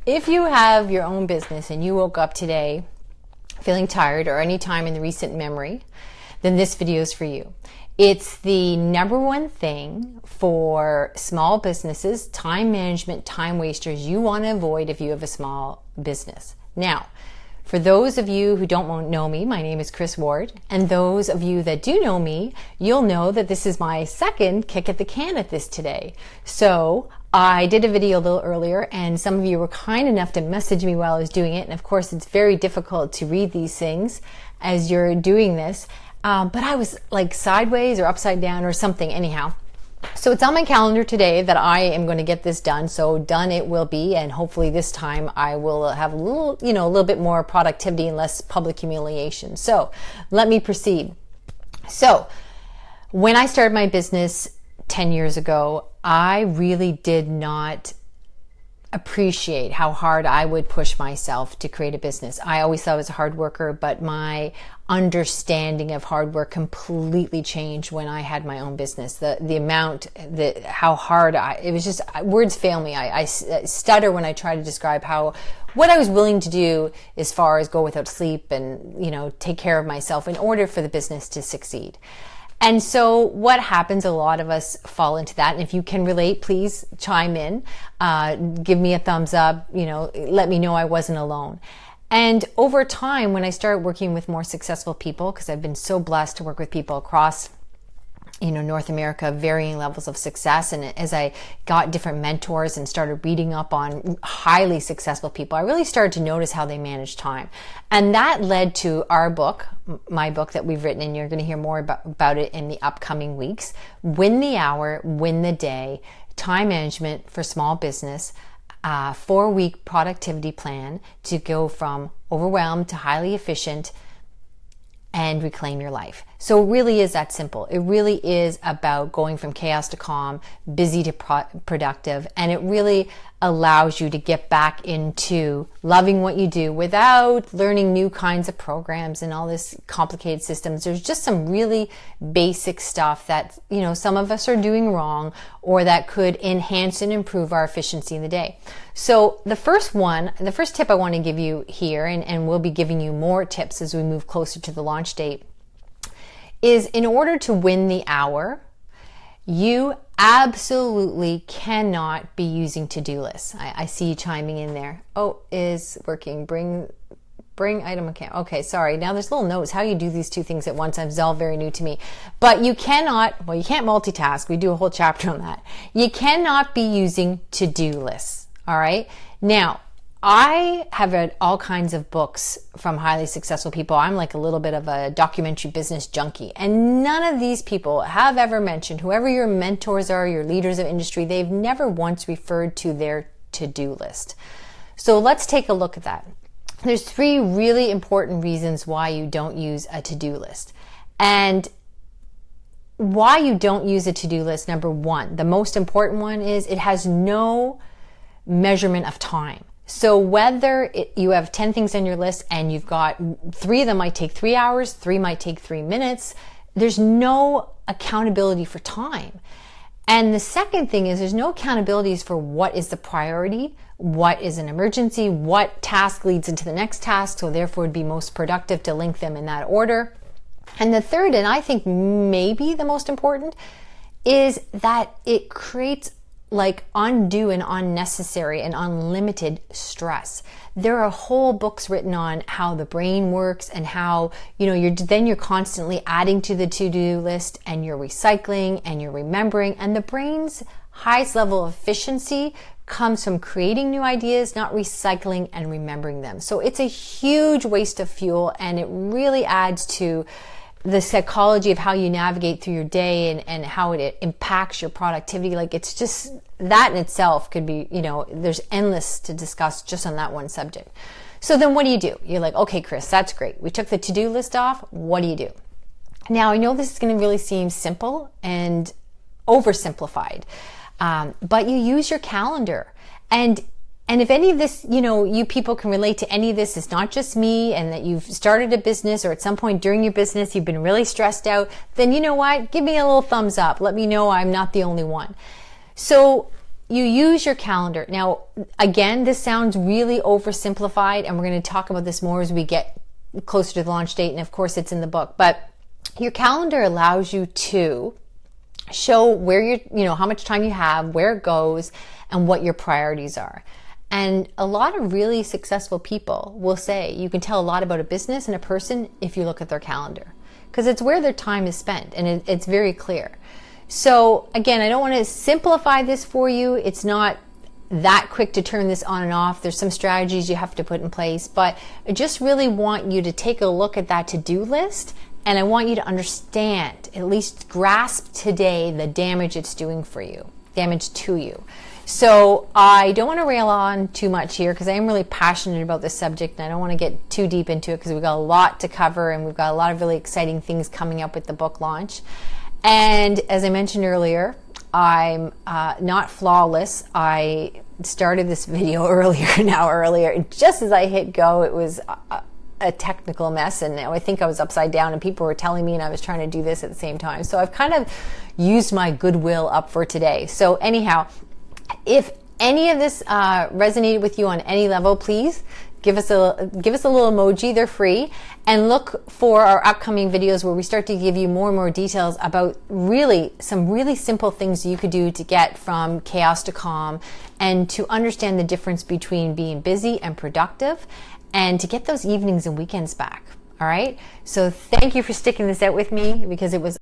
If you have your own business and you woke up today feeling tired or any time in the recent memory, then this video is for you. It's the number one thing for small businesses, time management, time wasters you want to avoid if you have a small business. Now, for those of you who don't know me, my name is Kris Ward, and those of you that do know me, you'll know that this is my second kick at the can at this today. So I did a video a little earlier, and some of you were kind enough to message me while I was doing it, and of course it's very difficult to read these things as you're doing this, but I was like sideways or upside down or something anyhow. So it's on my calendar today that I am going to get this done. So done it will be, and hopefully this time I will have a little bit more productivity and less public humiliation. So let me proceed. So when I started my business 10 years ago, I really did not appreciate how hard I would push myself to create a business. I always thought I was a hard worker, but my understanding of hard work completely changed when I had my own business. How hard it was just, words fail me. I stutter when I try to describe what I was willing to do as far as go without sleep and, take care of myself in order for the business to succeed. And so what happens, a lot of us fall into that. And if you can relate, please chime in, give me a thumbs up, let me know I wasn't alone. And over time, when I started working with more successful people, because I've been so blessed to work with people across North America, varying levels of success. And as I got different mentors and started reading up on highly successful people, I really started to notice how they manage time. And that led to our book, my book that we've written, and you're going to hear more about it in the upcoming weeks. Win the Hour, Win the Day, Time Management for Small Business, 4-week productivity plan to go from overwhelmed to highly efficient and reclaim your life. So it really is that simple. It really is about going from chaos to calm, busy to productive, and it really allows you to get back into loving what you do without learning new kinds of programs and all this complicated systems. There's just some really basic stuff that, some of us are doing wrong or that could enhance and improve our efficiency in the day. So the first tip I want to give you here, and we'll be giving you more tips as we move closer to the launch date, is in order to win the hour, you absolutely cannot be using to-do lists. I see you chiming in there. Oh, is working. Bring item account. Okay, sorry. Now there's little notes. How you do these two things at once? It's all very new to me. But you can't multitask. We do a whole chapter on that. You cannot be using to-do lists. All right. Now, I have read all kinds of books from highly successful people. I'm like a little bit of a documentary business junkie. And none of these people have ever mentioned, whoever your mentors are, your leaders of industry, they've never once referred to their to-do list. So let's take a look at that. There's 3 really important reasons why you don't use a to-do list. And why you don't use a to-do list, number 1, the most important one is it has no measurement of time. So whether you have 10 things on your list and you've got 3 of them might take 3 hours, 3 might take 3 minutes, there's no accountability for time. And the second thing is there's no accountabilities for what is the priority, what is an emergency, what task leads into the next task, so therefore it would be most productive to link them in that order. And the third, and I think maybe the most important, is that it creates like undue and unnecessary and unlimited stress. There are whole books written on how the brain works and how, you're constantly adding to the to-do list and you're recycling and you're remembering, and the brain's highest level of efficiency comes from creating new ideas, not recycling and remembering them. So it's a huge waste of fuel, and it really adds to the psychology of how you navigate through your day and how it impacts your productivity. Like, it's just, that in itself could be, there's endless to discuss just on that one subject. So then what do? You're like, okay, Kris, that's great. We took the to-do list off. What do you do? Now, I know this is going to really seem simple and oversimplified, but you use your calendar. And if any of this, you people can relate to any of this, it's not just me, and that you've started a business or at some point during your business you've been really stressed out, then you know what? Give me a little thumbs up. Let me know I'm not the only one. So you use your calendar. Now, again, this sounds really oversimplified, and we're going to talk about this more as we get closer to the launch date, and of course it's in the book. But your calendar allows you to show where how much time you have, where it goes, and what your priorities are. And a lot of really successful people will say you can tell a lot about a business and a person if you look at their calendar, because it's where their time is spent, and it's very clear. So again, I don't want to simplify this for you. It's not that quick to turn this on and off. There's some strategies you have to put in place, but I just really want you to take a look at that to-do list, and I want you to understand, at least grasp today, the damage it's doing for you, damage to you. So I don't want to rail on too much here, because I am really passionate about this subject, and I don't want to get too deep into it because we've got a lot to cover, and we've got a lot of really exciting things coming up with the book launch. And as I mentioned earlier, I'm not flawless. I started this video earlier. Just as I hit go, it was a technical mess, and I think I was upside down, and people were telling me, and I was trying to do this at the same time. So I've kind of used my goodwill up for today. So anyhow, if any of this resonated with you on any level, please give us a little emoji. They're free. And look for our upcoming videos where we start to give you more and more details about some really simple things you could do to get from chaos to calm, and to understand the difference between being busy and productive, and to get those evenings and weekends back. All right. So thank you for sticking this out with me, because it was